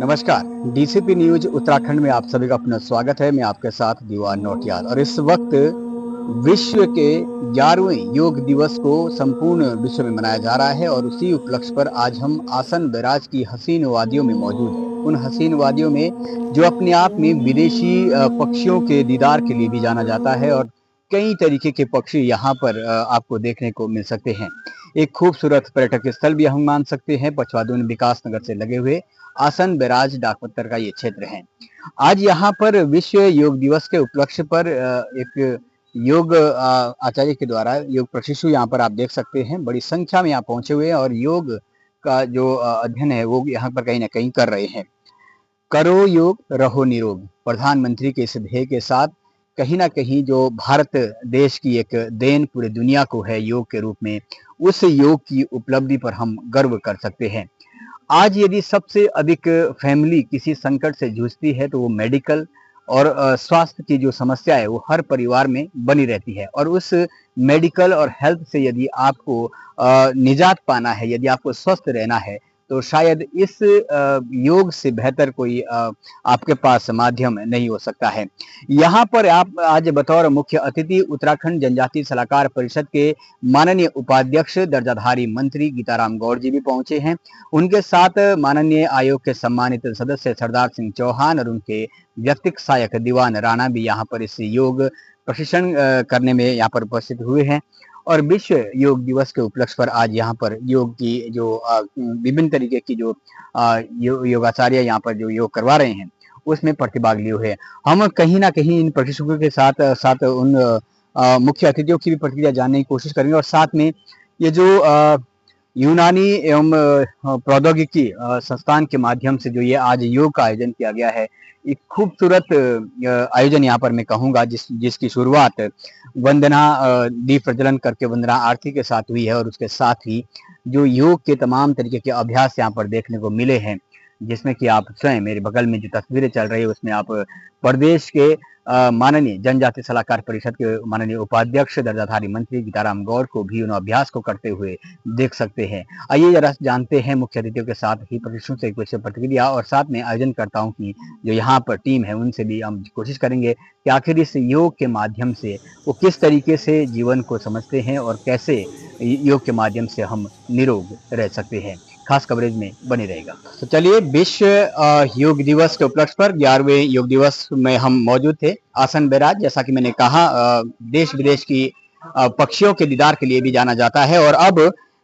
नमस्कार। DCP news Uttarakhand में आप सभी का अपना स्वागत है। मैं आपके साथ दीवान नौटियाल और इस वक्त विश्व के 11वें योग दिवस को संपूर्ण विश्व में मनाया जा रहा है और उसी उपलक्ष्य पर आज हम आसन बैराज की हसीन वादियों में मौजूद हैं। उन हसीन वादियों में जो अपने आप में विदेशी पक्षियों के दीदार के लिए भी जाना जाता है और कई तरीके के पक्षी यहाँ पर आपको देखने को मिल सकते हैं। एक खूबसूरत पर्यटक स्थल भी हम मान सकते हैं। पचवादून विकास नगर से लगे हुए आसन बैराज डाकपत्तर का ये क्षेत्र है। आज यहाँ पर विश्व योग दिवस के उपलक्ष्य पर एक योग आचार्य के द्वारा योग प्रशिक्षु यहाँ पर आप देख सकते हैं बड़ी संख्या में यहाँ पहुंचे हुए हैं और योग का जो अध्ययन है वो यहाँ पर कहीं ना कहीं कर रहे हैं। करो योग रहो निरोग, प्रधानमंत्री के इस ध्येय के साथ कहीं ना कहीं जो भारत देश की एक देन पूरी दुनिया को है योग के रूप में, उस योग की उपलब्धि पर हम गर्व कर सकते हैं। आज यदि सबसे अधिक फैमिली किसी संकट से जूझती है तो वो मेडिकल और स्वास्थ्य की जो समस्या है वो हर परिवार में बनी रहती है और उस मेडिकल और हेल्थ से यदि आपको निजात पाना है, यदि आपको स्वस्थ रहना है तो शायद इस योग से बेहतर कोई आपके पास माध्यम नहीं हो सकता है। यहाँ पर आप आज बतौर मुख्य अतिथि उत्तराखंड जनजातीय सलाहकार परिषद के माननीय उपाध्यक्ष दर्जाधारी मंत्री गीताराम गौड़ जी भी पहुंचे हैं। उनके साथ माननीय आयोग के सम्मानित सदस्य सरदार सिंह चौहान और उनके व्यक्तिक सहायक दीवान राणा भी यहाँ पर इस योग प्रशिक्षण करने में यहाँ पर उपस्थित हुए हैं और विश्व योग दिवस के उपलक्ष्य पर आज यहाँ पर योग की जो विभिन्न तरीके की जो योगाचार्य यहाँ पर जो योग करवा रहे हैं उसमें प्रतिभाग लिए हुए हैं। हम कहीं ना कहीं इन प्रशिक्षकों के साथ साथ उन मुख्य अतिथियों की भी प्रतिक्रिया जानने की कोशिश करेंगे और साथ में ये जो यूनानी एवं प्रौद्योगिकी संस्थान के माध्यम से जो ये आज योग का आयोजन किया गया है, एक खूबसूरत आयोजन यहाँ पर मैं कहूँगा जिसकी शुरुआत वंदना दीप प्रज्वलन करके वंदना आरती के साथ हुई है और उसके साथ ही जो योग के तमाम तरीके के अभ्यास यहाँ पर देखने को मिले हैं, जिसमें कि आप स्वयं मेरे बगल में जो तस्वीरें चल रही है उसमें आप प्रदेश के माननीय जनजातीय सलाहकार परिषद के माननीय उपाध्यक्ष दर्जाधारी मंत्री गीताराम गौड़ को भी उन अभ्यास को करते हुए देख सकते हैं। आइए जरा जानते हैं मुख्य अतिथियों के साथ ही प्रशिक्षण से कुछ प्रतिक्रिया और साथ में आयोजनकर्ताओं की जो यहाँ पर टीम है उनसे भी हम कोशिश करेंगे कि आखिर इस योग के माध्यम से वो किस तरीके से जीवन को समझते हैं और कैसे योग के माध्यम से हम निरोग रह सकते हैं। खास कवरेज में बने रहेगा। तो चलिए, विश्व योग दिवस के उपलक्ष्य पर 11वें योग दिवस में हम मौजूद थे आसन बैराज। जैसा कि मैंने कहा, देश विदेश की पक्षियों के दीदार के लिए भी जाना जाता है और अब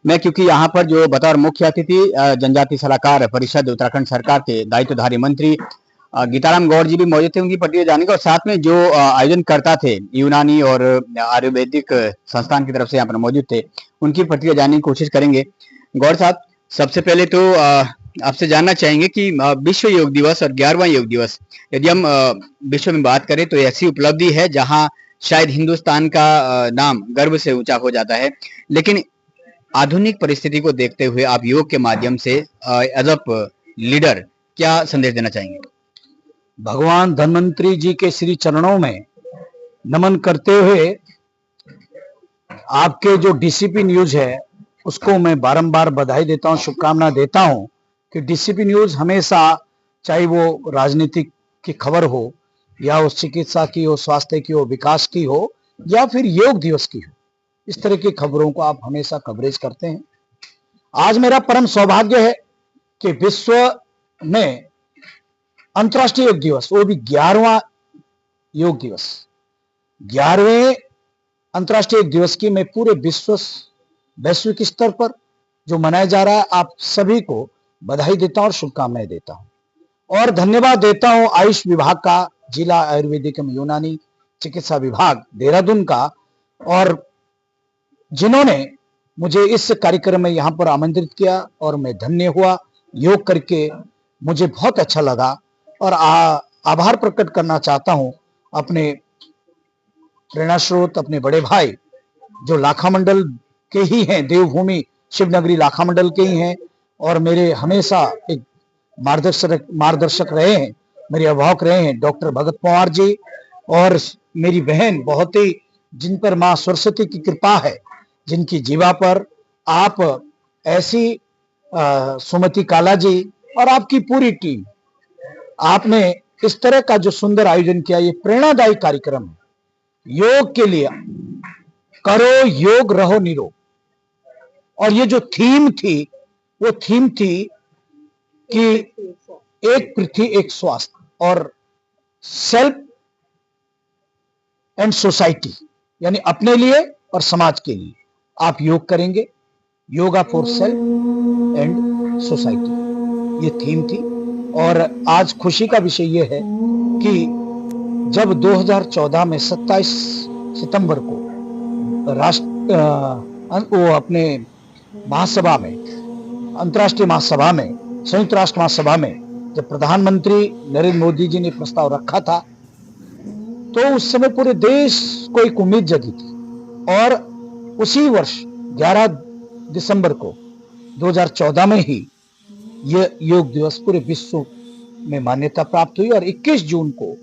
मैं क्योंकि यहाँ पर जो बतौर मुख्य अतिथि जनजातीय सलाहकार परिषद उत्तराखंड सरकार के दायित्वधारी मंत्री गीताराम गौड़ जी भी मौजूद थे, उनकी प्रतिक्रिया जानने का और साथ में जो आयोजन करता थे यूनानी और आयुर्वेदिक संस्थान की तरफ से यहाँ पर मौजूद थे, उनकी प्रतिक्रिया जानने की कोशिश करेंगे। गौड़ साहब, सबसे पहले तो आपसे जानना चाहेंगे कि विश्व योग दिवस और 11वां योग दिवस, यदि हम विश्व में बात करें तो ऐसी उपलब्धि है जहां शायद हिंदुस्तान का नाम गर्व से ऊंचा हो जाता है, लेकिन आधुनिक परिस्थिति को देखते हुए आप योग के माध्यम से एज अ लीडर क्या संदेश देना चाहेंगे? भगवान धन्वंतरी जी के श्री चरणों में नमन करते हुए आपके जो डीसीपी न्यूज है उसको मैं बारंबार बधाई देता हूं, शुभकामना देता हूं कि डीसीपी न्यूज हमेशा, चाहे वो राजनीतिक की खबर हो या उस चिकित्सा की हो, स्वास्थ्य की हो, विकास की हो या फिर योग दिवस की हो, इस तरह की खबरों को आप हमेशा कवरेज करते हैं। आज मेरा परम सौभाग्य है कि विश्व में अंतर्राष्ट्रीय योग दिवस, वो भी 11वां योग दिवस, 11वें अंतर्राष्ट्रीय योग दिवस की मैं पूरे वैश्विक स्तर पर जो मनाया जा रहा है, आप सभी को बधाई देता हूं और शुभकामनाएं देता हूं और धन्यवाद देता हूं आयुष विभाग का, जिला आयुर्वेदिक एवं यूनानी चिकित्सा विभाग देहरादून का, और जिन्होंने मुझे इस कार्यक्रम में यहां पर आमंत्रित किया और मैं धन्य हुआ। योग करके मुझे बहुत अच्छा लगा और आभार प्रकट करना चाहता हूं अपने प्रेरणा स्रोत, अपने बड़े भाई जो लाखा मंडल के ही हैं, देवभूमि शिवनगरी लाखा मंडल के ही हैं और मेरे हमेशा एक मार्गदर्शक रहे हैं, मेरे अभिभावक रहे हैं, डॉक्टर भगत पवार जी, और मेरी बहन बहुत ही, जिन पर मां सरस्वती की कृपा है, जिनकी जीवा पर आप ऐसी सुमति काला जी और आपकी पूरी टीम आपने इस तरह का जो सुंदर आयोजन किया, ये प्रेरणादायी कार्यक्रम है। योग के लिए करो योग, रहो निरोग। और ये जो थीम थी, वो थीम थी कि एक पृथ्वी एक स्वास्थ्य और सेल्फ एंड सोसाइटी, यानी अपने लिए और समाज के लिए आप योग करेंगे। Yoga for self and society, ये थीम थी। और आज खुशी का विषय ये है कि जब 2014 में 27 सितंबर को वो अपने महासभा में, अंतर्राष्ट्रीय महासभा में, संयुक्त राष्ट्र महासभा में जब प्रधानमंत्री नरेंद्र मोदी जी ने प्रस्ताव रखा था, तो उस समय पूरे देश को एक उम्मीद जगी थी। और उसी वर्ष 11 दिसंबर को 2014 में ही यह योग दिवस पूरे विश्व में मान्यता प्राप्त हुई और 21 जून को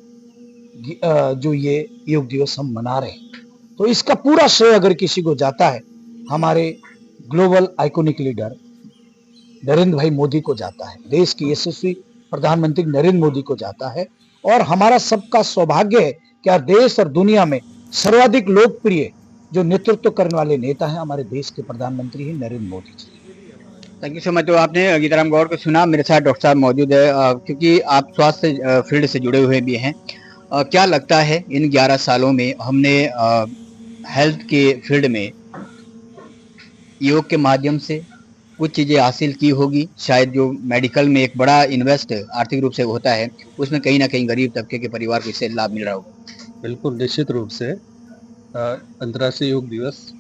जो ये योग दिवस हम मना रहे हैं, तो इसका पूरा श्रेय अगर किसी को जाता है, हमारे ग्लोबल आइकॉनिक लीडर नरेंद्र भाई मोदी को जाता है, देश की यशस्वी प्रधानमंत्री नरेंद्र मोदी को जाता है। और हमारा सबका सौभाग्य है कि आज देश और दुनिया में सर्वाधिक लोकप्रिय जो नेतृत्व करने वाले नेता हैं, हमारे देश के प्रधानमंत्री हैं Narendra Modi ji. Thank you so much. तो आपने गीताराम गौड़ को सुना, मेरे साथ डॉक्टर साहब मौजूद है, क्योंकि आप स्वास्थ्य फील्ड से जुड़े हुए भी हैं। क्या लगता है इन 11 सालों में हमने हेल्थ के फील्ड में योग के माध्यम से कुछ चीज़ें हासिल की होगी? शायद जो मेडिकल में एक बड़ा इन्वेस्ट आर्थिक रूप से होता है, उसमें कहीं ना कहीं गरीब तबके के परिवार को इससे लाभ मिल रहा होगा। बिल्कुल निश्चित रूप से अंतर्राष्ट्रीय योग दिवस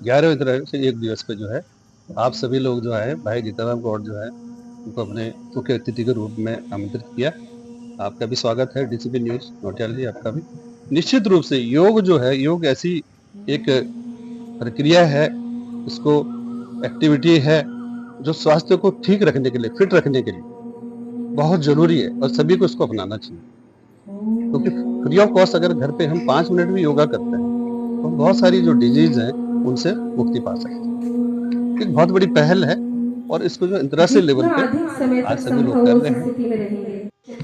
11वें अंतर्राष्ट्रीय योग दिवस पे जो है आप सभी लोग जो है भाई गीताराम गौड़ जो है उनको अपने मुख्य अतिथि के रूप में आमंत्रित किया। आपका भी स्वागत है डीसीपी न्यूज नौटियाल जी, आपका भी। निश्चित रूप से योग जो है, योग ऐसी एक प्रक्रिया है, इसको एक्टिविटी है जो स्वास्थ्य को ठीक रखने के लिए, फिट रखने के लिए बहुत जरूरी है और सभी को इसको अपनाना चाहिए। क्योंकि फ्री ऑफ कॉस्ट अगर घर पे हम 5 मिनट भी योगा करते हैं तो बहुत सारी जो डिजीज हैं उनसे मुक्ति पा सकते हैं। एक बहुत बड़ी पहल है और इसको जो अंतर्राष्ट्रीय लेवल पे आज सभी लोग कर रहे हैं।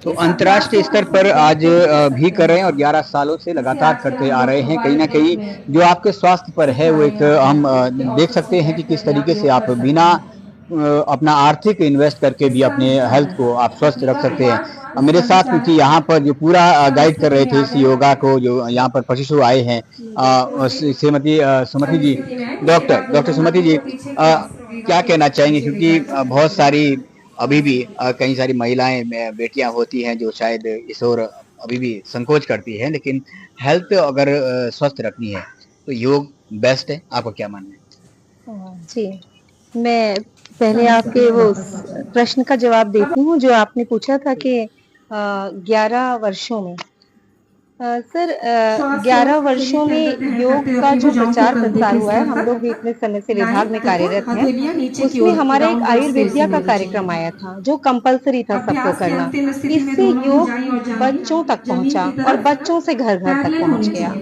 तो अंतर्राष्ट्रीय स्तर पर आज भी कर रहे हैं और 11 सालों से लगातार करते आ रहे हैं। कहीं ना कहीं जो आपके स्वास्थ्य पर है, वो एक हम देख सकते हैं कि किस तरीके से आप बिना अपना आर्थिक इन्वेस्ट करके भी अपने हेल्थ को आप स्वस्थ रख सकते हैं। मेरे साथ क्योंकि यहाँ पर जो पूरा गाइड कर रहे थे इस योगा को, जो यहाँ पर प्रशिक्षु आए हैं, श्रीमती सुमति जी, डॉक्टर सुमति जी, क्या कहना चाहेंगे? क्योंकि बहुत सारी अभी भी कई सारी महिलाएं, बेटियां होती हैं जो शायद इस ओर अभी भी संकोच करती हैं, लेकिन हेल्थ अगर स्वस्थ रखनी है तो योग बेस्ट है। आपको क्या मानना है? जी, मैं पहले आपके वो प्रश्न का जवाब देती हूँ जो आपने पूछा था कि 11 वर्षों में सर 11 वर्षों में योग का जो प्रचार प्रसार हुआ है, हम लोग भी इतने समय से विभाग में कार्यरत हैं, उसमें हमारा एक आयुर्वेद्या का कार्यक्रम आया था जो कंपलसरी था सबको करना। इससे योग बच्चों तक पहुंचा और बच्चों से घर घर तक पहुंच गया।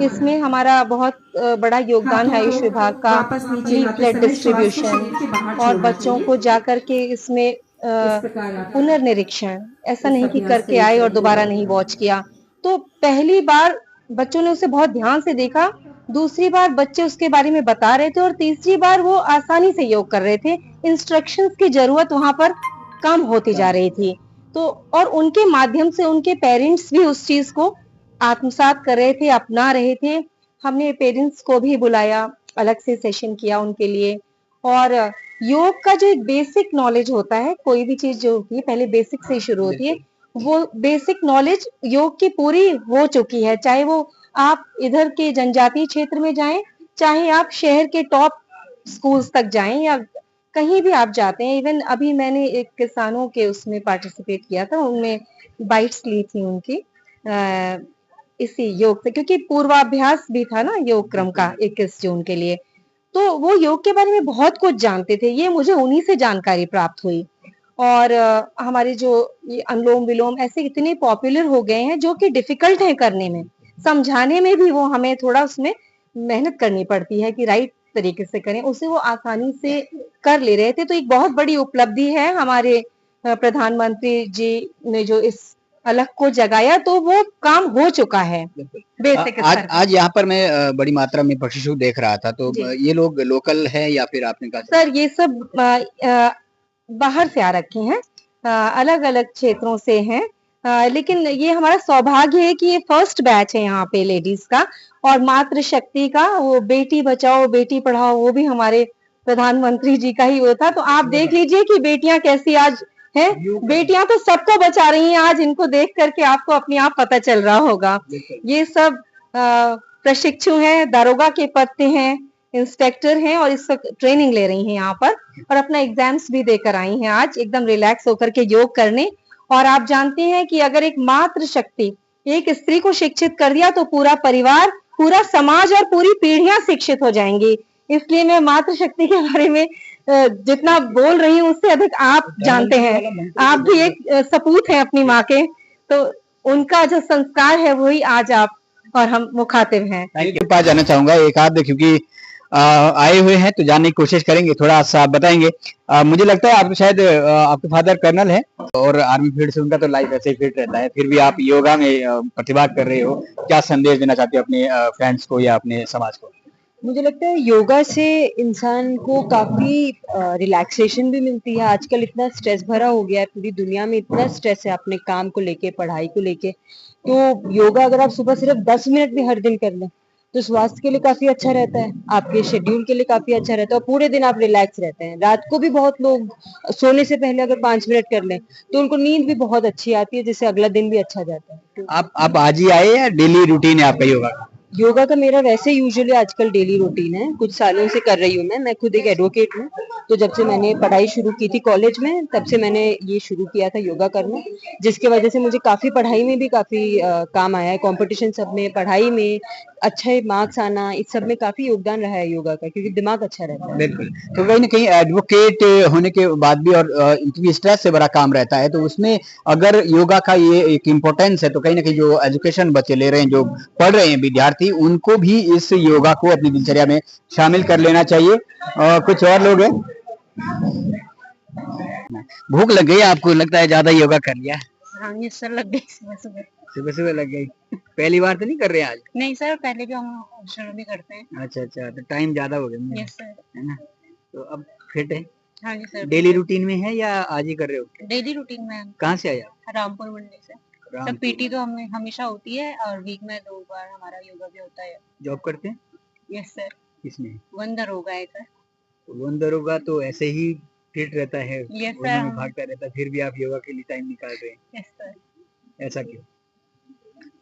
इसमें हमारा बहुत बड़ा योगदान है आयुष विभाग का, लीफलेट डिस्ट्रीब्यूशन और बच्चों को जाकर के इसमें पुनर्निरीक्षण, ऐसा नहीं कि करके आए और दोबारा नहीं वॉच किया। तो पहली बार बच्चों ने उसे बहुत ध्यान से देखा, दूसरी बार बच्चे उसके बारे में बता रहे थे और तीसरी बार वो आसानी से योग कर रहे थे। इंस्ट्रक्शंस की जरूरत वहां पर कम होती जा रही थी। तो और उनके माध्यम से उनके पेरेंट्स भी उस चीज को आत्मसात कर रहे थे, अपना रहे थे। हमने पेरेंट्स को भी बुलाया, अलग से सेशन किया उनके लिए। और योग का जो एक बेसिक नॉलेज होता है, कोई भी चीज जो होती है पहले बेसिक से ही शुरू होती है, वो बेसिक नॉलेज योग की पूरी हो चुकी है। चाहे वो आप इधर के जनजातीय क्षेत्र में जाएं, चाहे आप शहर के टॉप स्कूल्स तक जाएं या कहीं भी आप जाते हैं। इवन अभी मैंने एक किसानों के उसमें पार्टिसिपेट किया था, उनमें बाइट्स ली थी उनकी इसी योग से, क्योंकि पूर्वाभ्यास भी था ना योग क्रम का 21 जून के लिए। तो वो योग के बारे में बहुत कुछ जानते थे, ये मुझे उन्हीं से जानकारी प्राप्त हुई। और हमारे जो ये अनुलोम विलोम ऐसे इतने पॉपुलर हो गए हैं जो कि डिफिकल्ट है करने में, समझाने में भी वो हमें थोड़ा उसमें मेहनत करनी पड़ती है कि राइट तरीके से करें, उसे वो आसानी से कर ले रहे थे। तो एक बहुत बड़ी उपलब्धि है हमारे प्रधानमंत्री जी ने जो इस अलख को जगाया तो वो काम हो चुका है बेसिक आज स्तर पर। आज यहाँ पर मैं बड़ी मात्रा में प्रशिक्षु देख रहा था, तो जी। ये लोग लोकल है या फिर आपने कहा? सर ये सब बाहर से आ रखे हैं, अलग अलग क्षेत्रों से हैं, लेकिन ये हमारा सौभाग्य है कि ये फर्स्ट बैच है यहाँ पे लेडीज का, और मातृ शक्ति का, वो बेटी बचाओ बेटी पढ़ाओ वो भी हमारे प्रधानमंत्री जी का ही वो था। तो आप देख लीजिए कि बेटियां कैसी आज हैं, बेटियां तो सबको बचा रही हैं आज, इनको देख करके आपको अपने आप पता चल रहा होगा। ये सब प्रशिक्षु हैं, दारोगा के पद पे हैं, इंस्पेक्टर हैं और इस वक्त ट्रेनिंग ले रही हैं यहाँ पर, और अपना एग्जाम्स भी देकर आई हैं आज एकदम रिलैक्स होकर के योग करने। और आप जानते हैं कि अगर एक मातृ शक्ति एक स्त्री को शिक्षित कर दिया तो पूरा परिवार, पूरा समाज और पूरी पीढ़ियां शिक्षित हो जाएंगी। इसलिए मैं मातृ शक्ति के बारे में जितना बोल रही हूँ उससे अधिक आप जानते हैं, आप भी एक सपूत हैं अपनी माँ के, तो उनका जो संस्कार है वही आज आप और हम मुखातिब हैं। के पास जाना चाहूंगा एक आध, क्योंकि आए हुए हैं तो जानने की कोशिश करेंगे, थोड़ा सा आप बताएंगे। मुझे लगता है आप शायद आपके फादर कर्नल है और आर्मी फील्ड से, उनका तो लाइफ ऐसे ही फिट रहता है, फिर भी आप योगा में प्रतिभाग कर रहे हो, क्या संदेश देना चाहते हो अपने फ्रेंड्स को या अपने समाज को? मुझे लगता है योगा से इंसान को काफी रिलैक्सेशन भी मिलती है। आजकल इतना स्ट्रेस भरा हो गया है, पूरी दुनिया में इतना स्ट्रेस है अपने काम को लेके, पढ़ाई को लेके, तो योगा अगर आप सुबह सिर्फ 10 मिनट भी हर दिन कर लें तो स्वास्थ्य के लिए काफी अच्छा रहता है, आपके शेड्यूल के लिए काफी अच्छा रहता है, और पूरे दिन आप रिलैक्स रहते हैं। रात को भी बहुत लोग सोने से पहले अगर 5 मिनट कर लें तो उनको नींद भी बहुत अच्छी आती है, जिससे अगला दिन भी अच्छा जाता है। तो आप आज ही आए या डेली रूटीन है आपका योगा का? योगा का मेरा वैसे यूजुअली आजकल डेली रूटीन है, कुछ सालों से कर रही हूँ मैं खुद एक एडवोकेट हूँ, तो जब से मैंने पढ़ाई शुरू की थी कॉलेज में तब से मैंने ये शुरू किया था योगा करना, जिसके वजह से मुझे काफी पढ़ाई में भी काफी काम आया है, कंपटीशन सब में, पढ़ाई में अच्छे मार्क्स आना, इस सब में काफी योगदान रहा है योगा का, क्योंकि दिमाग अच्छा रहता है। बिल्कुल, तो कहीं ना कहीं एडवोकेट होने के बाद भी और इनकी स्ट्रेस से बड़ा काम रहता है, तो उसमें अगर योगा का ये एक इम्पोर्टेंस है, तो कहीं ना कहीं जो एजुकेशन बच्चे ले रहे हैं, जो पढ़ रहे हैं विद्यार्थी, उनको भी इस योगा को अपनी दिनचर्या में शामिल कर लेना चाहिए। कुछ और लोग हैं? भूख लग गई आपको, लगता है ज्यादा योगा कर लिया? हाँ ये सर लग गई सुबह सुबह। सुबह सुबह लग गई, पहली बार तो नहीं कर रहे हैं आज? नहीं सर, पहले भी हम शुरू भी करते हैं। अच्छा अच्छा, तो टाइम ज्यादा हो गया यस सर। है ना, तो अब फिट है? हाँ जी सर। डेली रूटीन में है या आज ही कर रहे हो? डेली रूटीन में। कहाँ से आया? रामपुर मंडी से। सर पीटी तो हमें हमेशा होती है और वीक में 2 बार हमारा योगा भी होता है। जॉब करते हैं? Yes sir. किसमें? वन दरोगा है सर। वन दरोगा तो ऐसे ही फिट रहता है, यस वन में सर। भागता रहता है, फिर भी आप योगा के लिए टाइम निकाल रहे हैं, यस सर। ऐसा क्यों?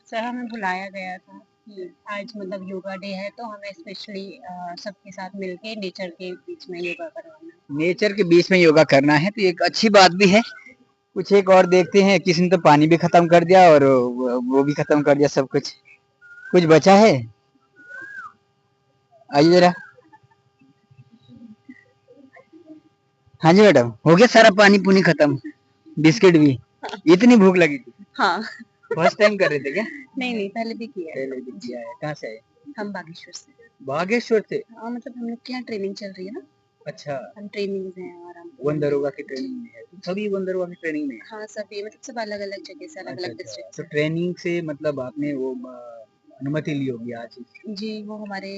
सर हमें बुलाया गया था कि आज मतलब योगा डे है, तो हमें स्पेशली सबके साथ मिलके नेचर के बीच में योगा करवाना है। नेचर के बीच में योगा करना है तो एक अच्छी बात भी है। कुछ एक और देखते हैं, किसी ने तो पानी भी खत्म कर दिया और वो भी खत्म कर दिया, सब कुछ। कुछ बचा है? आइए जरा। हाँ जी मैडम, हो गया सारा पानी पुनी खत्म, बिस्किट भी? इतनी भूख लगी थी? हाँ। फर्स्ट टाइम कर रहे थे क्या? नहीं पहले भी किया है। पहले भी किया है। कहाँ से आए? हम बागेश्वर से। बागेश्वर से? हाँ मतलब हम लोग के यहाँ ट्रेनिंग चल रही है ना। अच्छा, हम ट्रेनिंग हैं और हम वन दरोगा की ट्रेनिंग में है, तो सभी वन दरोगा की ट्रेनिंग में है? हाँ सभी मतलब सब अलग अलग जगह से, अलग अलग अच्छा, डिस्ट्रिक्ट तो ट्रेनिंग से मतलब आपने वो अनुमति ली होगी आज? जी वो हमारे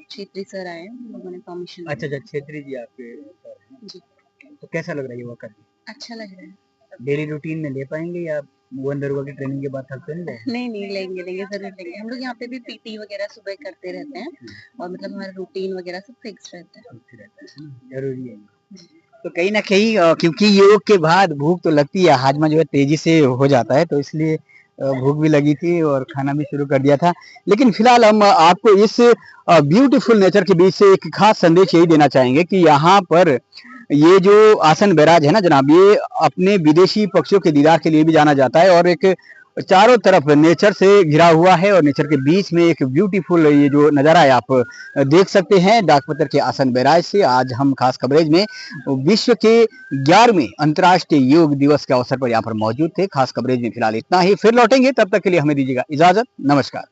क्षेत्रीय सर आए हैं, उन्होंने परमिशन। अच्छा अच्छा, छेत्री जी आपके सर हैं? जी। तो कैसा लग रहा है योगा करके? अच्छा लग रहा है। डेली रूटीन में ले पाएंगे या वन दरोगा की ट्रेनिंग के बाद थक तो नहीं गए? नहीं लेंगे जरूर लेंगे। हम लोग यहाँ पे भी पीटी वगैरह सुबह करते रहते हैं और मतलब हमारा रूटीन वगैरह सब फिक्स रहता है। जरूरी है। तो कहीं ना कहीं क्योंकि योग के बाद भूख तो लगती है, हाजमा जो है तेजी से हो जाता है, तो इसलिए भूख भी लगी थी और खाना भी शुरू कर दिया था। लेकिन फिलहाल हम आपको इस ब्यूटीफुल नेचर के बीच से एक खास संदेश यही देना चाहेंगे कि यहाँ पर ये जो आसन बैराज है ना जनाब, ये अपने विदेशी पक्षियों के दीदार के लिए भी जाना जाता है, और एक चारों तरफ नेचर से घिरा हुआ है और नेचर के बीच में एक ब्यूटीफुल ये जो नज़ारा है आप देख सकते हैं। डाकपत्र के आसन बैराज से आज हम खास कवरेज में विश्व के 11वें अंतर्राष्ट्रीय योग दिवस के अवसर पर यहाँ पर मौजूद थे। खास कवरेज में फिलहाल इतना ही, फिर लौटेंगे, तब तक के लिए हमें दीजिएगा इजाजत। नमस्कार।